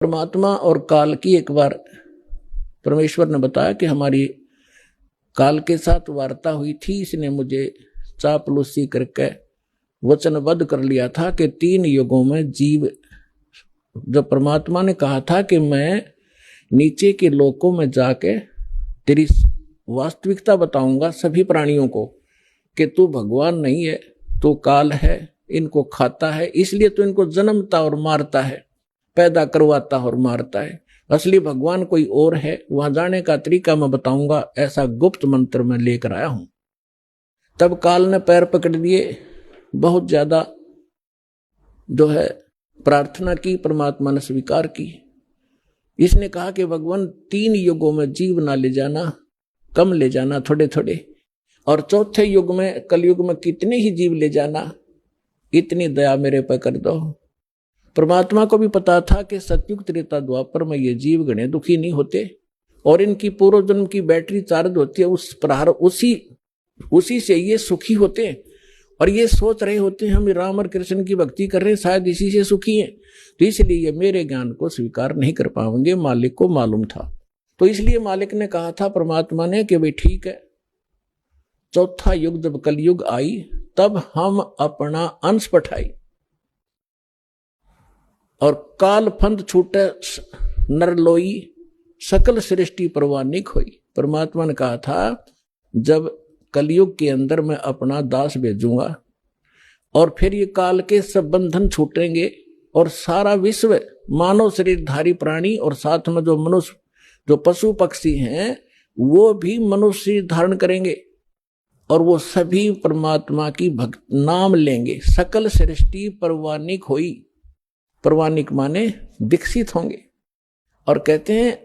परमात्मा और काल की एक बार परमेश्वर ने बताया कि हमारी काल के साथ वार्ता हुई थी, इसने मुझे चापलूसी करके वचनबद्ध कर लिया था कि 3 युगों में जीव, जब परमात्मा ने कहा था कि मैं नीचे के लोकों में जाके तेरी वास्तविकता बताऊंगा सभी प्राणियों को कि तू भगवान नहीं है, तू काल है, इनको खाता है, इसलिए तो इनको जन्मता और मारता है, पैदा करवाता और मारता है, असली भगवान कोई और है, वहां जाने का तरीका मैं बताऊंगा, ऐसा गुप्त मंत्र मैं लेकर आया हूं। तब काल ने पैर पकड़ लिए, बहुत ज्यादा जो है प्रार्थना की, परमात्मा ने स्वीकार की। इसने कहा कि भगवान 3 युगों में जीव ना ले जाना, कम ले जाना थोड़े थोड़े, और चौथे युग में कलयुग में कितने ही जीव ले जाना, इतनी दया मेरे पर कर दो। परमात्मा को भी पता था कि सतयुग त्रेता द्वापर में ये जीव गणे दुखी नहीं होते और इनकी पूर्व जन्म की बैटरी चार्ज होती है, उस प्रहार उसी से ये सुखी होते हैं। और ये सोच रहे होते हैं हम राम और कृष्ण की भक्ति कर रहे हैं, शायद इसी से सुखी हैं, तो इसलिए ये मेरे ज्ञान को स्वीकार नहीं कर पाएंगे। मालिक को मालूम था, तो इसलिए मालिक ने कहा था परमात्मा ने कि भाई ठीक है, चौथा युग जब कलयुग आई तब हम अपना अंश पठाई और काल फंद छूटे नरलोई सकल सृष्टि परवानिक हुई। परमात्मा ने कहा था जब कलयुग के अंदर मैं अपना दास भेजूंगा और फिर ये काल के सब बंधन छूटेंगे और सारा विश्व मानव शरीरधारी प्राणी और साथ में जो मनुष्य, जो पशु पक्षी हैं, वो भी मनुष्य धारण करेंगे और वो सभी परमात्मा की भक्त नाम लेंगे। सकल सृष्टि परवानिक हुई, परवानिक माने विकसित होंगे। और कहते हैं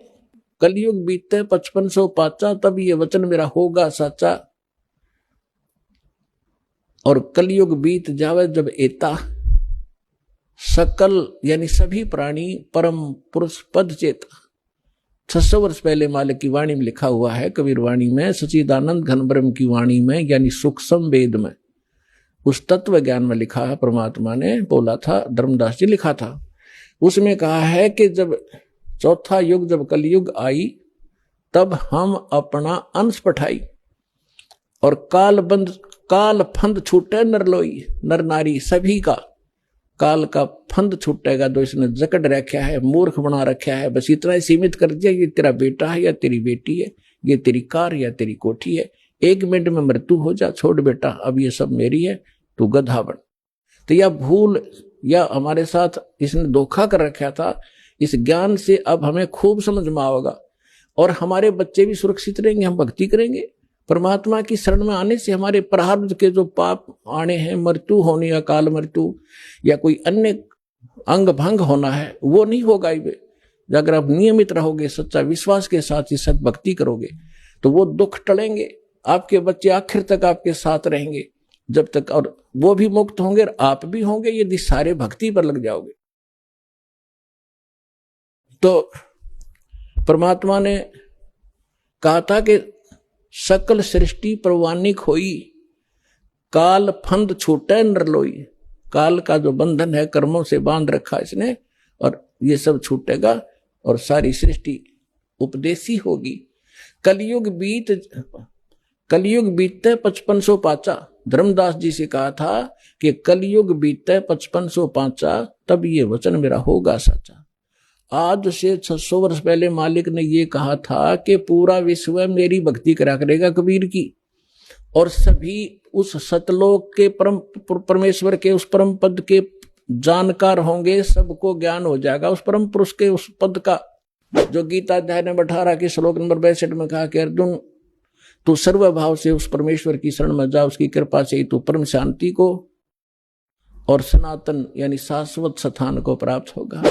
कलयुग बीते 5500 पाचा, तब ये वचन मेरा होगा सच्चा। और कलयुग बीत जावे जब एता, सकल यानी सभी प्राणी परम पुरुष पद चेता। 600 वर्ष पहले मालिक की वाणी में लिखा हुआ है, कबीर वाणी में, सच्चिदानंद घन ब्रह्म की वाणी में, यानी सूक्ष्म वेद में, उस तत्व ज्ञान में लिखा है, परमात्मा ने बोला था, धर्मदास जी लिखा था, उसमें कहा है कि जब चौथा युग जब कलयुग आई तब हम अपना अंश पठाई और काल फंद छूटे नरलोई, नर नारी सभी का काल का फंद छूटेगा। जो इसने जकड़ रखा है, मूर्ख बना रखा है, बस इतना ही सीमित कर दिया, ये तेरा बेटा है या तेरी बेटी है, ये तेरी कार या तेरी कोठी है, 1 मिनट में मृत्यु हो जा, छोड़ बेटा, अब ये सब मेरी है, तू गधा बन। तो यह भूल या हमारे साथ इसने धोखा कर रखा था, इस ज्ञान से अब हमें खूब समझ में आएगा और हमारे बच्चे भी सुरक्षित रहेंगे, हम भक्ति करेंगे। परमात्मा की शरण में आने से हमारे प्रारब्ध के जो पाप आने हैं, मृत्यु होनी, अकाल मृत्यु या कोई अन्य अंग भंग होना है, वो नहीं होगा। अगर आप नियमित रहोगे, सच्चा विश्वास के साथ ही सत भक्ति करोगे, तो वो दुख टलेंगे, आपके बच्चे आखिर तक आपके साथ रहेंगे जब तक, और वो भी मुक्त होंगे और आप भी होंगे यदि सारे भक्ति पर लग जाओगे। तो परमात्मा ने कहा था कि सकल सृष्टि परवानिक होई, काल फंद छूटे नरलोई। काल का जो बंधन है, कर्मों से बांध रखा इसने, और ये सब छूटेगा और सारी सृष्टि उपदेशी होगी। कलयुग बीते 5500 पाचा। धर्मदास जी से कहा था कि कलयुग बीते 5500 पाचा, तब ये वचन मेरा होगा सच्चा। आज से 600 वर्ष पहले मालिक ने ये कहा था कि पूरा विश्व मेरी भक्ति करा करेगा कबीर की, और सभी उस सतलोक के परमेश्वर के उस परम पद के जानकार होंगे, सबको ज्ञान हो जाएगा उस परम पुरुष के उस पद का, जो गीता अध्याय नंबर 18 के श्लोक नंबर 62 में कहा कि अर्जुन तू सर्वभाव से उस परमेश्वर की शरण में जा, उसकी कृपा से ही तू परम शांति को और सनातन यानी शाश्वत स्थान को प्राप्त होगा।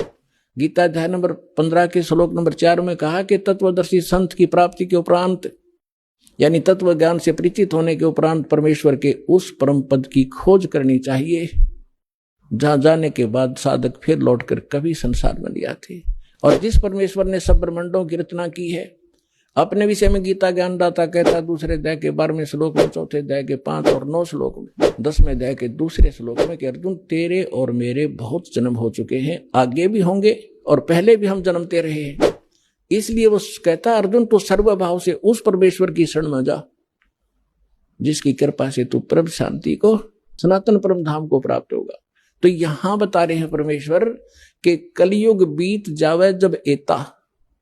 गीता अध्याय नंबर 15 के श्लोक नंबर 4 में कहा कि तत्वदर्शी संत की प्राप्ति के उपरांत यानी तत्व ज्ञान से परिचित होने के उपरांत परमेश्वर के उस परम पद की खोज करनी चाहिए, जहां जाने के बाद साधक फिर लौटकर कभी संसार में नहीं आते। और जिस परमेश्वर ने सब ब्रह्मांडों की रचना की है, अपने विषय में गीता ज्ञानदाता कहता दूसरे अध्याय के 12वें श्लोक में, चौथे अध्याय के 5 और 9 श्लोक में, 10वें अध्याय के दूसरे श्लोक में कि अर्जुन तेरे और मेरे बहुत जन्म हो चुके हैं, आगे भी होंगे और पहले भी हम जन्मते रहे हैं। इसलिए वो कहता अर्जुन तू सर्वभाव से उस परमेश्वर की शरण में जा जिसकी कृपा से तू परम शांति को, सनातन परम धाम को प्राप्त होगा। तो यहां बता रहे हैं परमेश्वर कि कलयुग बीत जावे जब एता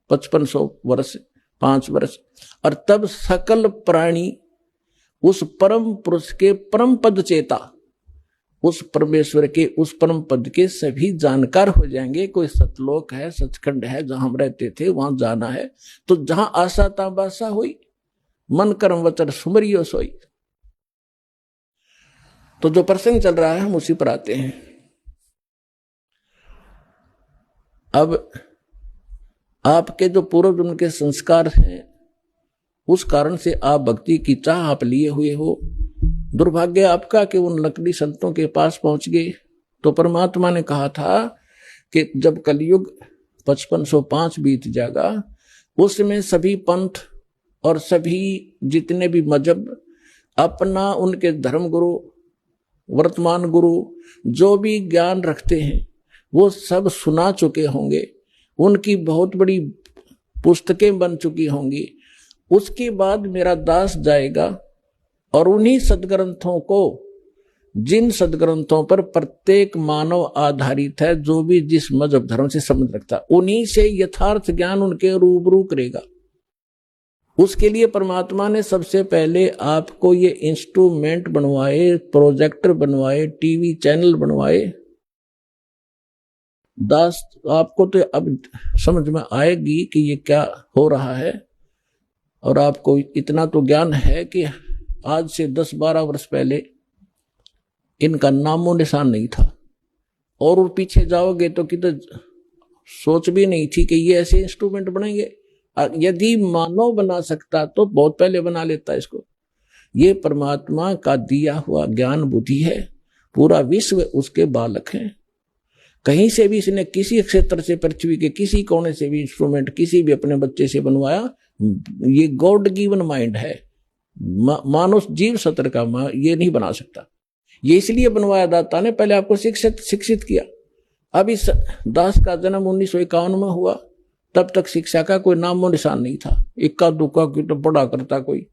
5500 वर्ष 5 वर्ष, और तब सकल प्राणी उस परम पुरुष के परम पद चेता, उस परमेश्वर के उस परम पद के सभी जानकार हो जाएंगे। कोई सतलोक है, सचखंड है जहां हम रहते थे, वहां जाना है। तो जहां आशा ताबासा हुई, मन कर्म वचन सुमरियो सोई। तो जो प्रसंग चल रहा है हम उसी पर आते हैं। अब आपके जो पूर्व जन्म के संस्कार हैं उस कारण से आप भक्ति की चाह आप लिए हुए हो। दुर्भाग्य आपका कि उन लकड़ी संतों के पास पहुंच गए। तो परमात्मा ने कहा था कि जब कलयुग 5505 बीत जाएगा, उसमें सभी पंथ और सभी जितने भी मजहब अपना उनके धर्म गुरु, वर्तमान गुरु जो भी ज्ञान रखते हैं वो सब सुना चुके होंगे, उनकी बहुत बड़ी पुस्तकें बन चुकी होंगी। उसके बाद मेरा दास जाएगा और उन्हीं सदग्रंथों को, जिन सदग्रंथों पर प्रत्येक मानव आधारित है, जो भी जिस मजहब धर्म से संबंध रखता है, उन्हीं से यथार्थ ज्ञान उनके रूबरू करेगा। उसके लिए परमात्मा ने सबसे पहले आपको ये इंस्ट्रूमेंट बनवाए, प्रोजेक्टर बनवाए, टीवी चैनल बनवाए। दास आपको तो अब समझ में आएगी कि ये क्या हो रहा है, और आपको इतना तो ज्ञान है कि आज से 10-12 वर्ष पहले इनका नामो निशान नहीं था, और पीछे जाओगे तो किधर सोच भी नहीं थी कि ये ऐसे इंस्ट्रूमेंट बनेंगे। यदि मानव बना सकता तो बहुत पहले बना लेता इसको। ये परमात्मा का दिया हुआ ज्ञान बुद्धि है, पूरा विश्व उसके बालक हैं। कहीं से भी इसने किसी क्षेत्र से, पृथ्वी के किसी कोने से भी इंस्ट्रूमेंट किसी भी अपने बच्चे से बनवाया, ये गॉड गिवन माइंड है। मानुष जीव सत्र का ये नहीं बना सकता। ये इसलिए बनवाया दाता ने, पहले आपको शिक्षित किया। अब इस दास का जन्म 1951 में हुआ, तब तक शिक्षा का कोई नामो निशान नहीं था। इक्का दुक्का की तो पढ़ा करता कोई,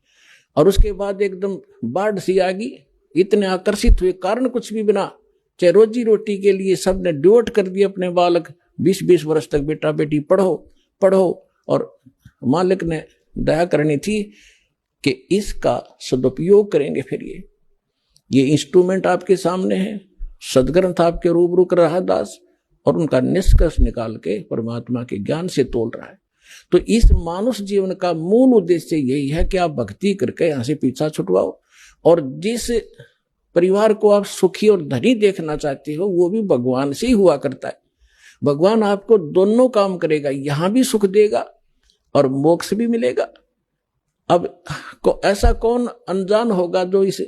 और उसके बाद एकदम बाढ़ सी आ गई। इतने आकर्षित हुए, कारण कुछ भी बिना, चाहे रोजी रोटी के लिए सबने डिवोट कर दिए अपने बालक। 20-20 वर्ष तक बेटा बेटी पढ़ो पढ़ो, और मालिक ने दया करनी थी कि इसका सदुपयोग करेंगे। फिर ये इंस्ट्रूमेंट आपके सामने है, सदग्रंथ आपके रूबरू कर रहा है दास, और उनका निष्कर्ष निकाल के परमात्मा के ज्ञान से तोल रहा है। तो इस मानुष जीवन का मूल उद्देश्य यही है कि आप भक्ति करके यहां से पीछा छुटवाओ, और जिस परिवार को आप सुखी और धनी देखना चाहते हो वो भी भगवान से ही हुआ करता है। भगवान आपको दोनों काम करेगा, यहां भी सुख देगा और मोक्ष भी मिलेगा। अब ऐसा कौन अनजान होगा जो इस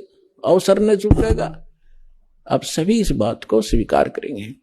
अवसर ने चुकेगा? अब सभी इस बात को स्वीकार करेंगे।